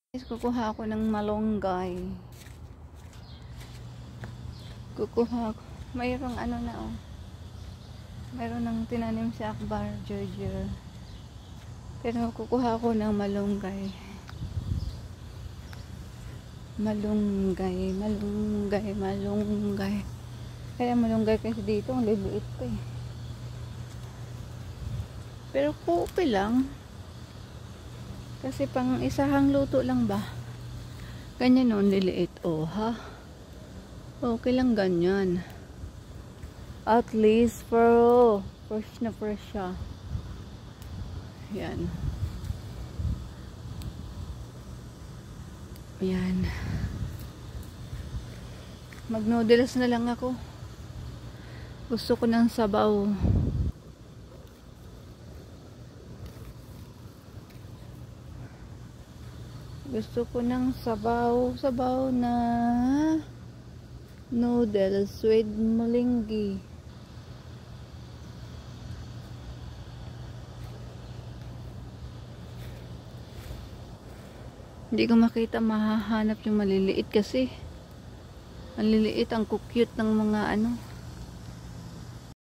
Guys, kukuha ako ng malunggay. Kukuha ako. Mayroong ano na oh. Mayroon ng tinanim si Akbar, Georgia. Pero kukuha ako ng malunggay. Malunggay. Kaya malunggay kasi dito, ang liliit pa eh. Pero okay lang. Kasi pang isahang luto lang ba? Ganyan o, liliit o ha? Okay lang ganyan. At least pero fresh na fresh siya. Yan. Yan. Mag-noodles na lang ako. Gusto ko ng sabaw. Gusto ko ng sabaw na noodles with malinggi. Hindi ko makita, mahahanap yung maliliit kasi. Ang liliit, ang cute ng mga ano.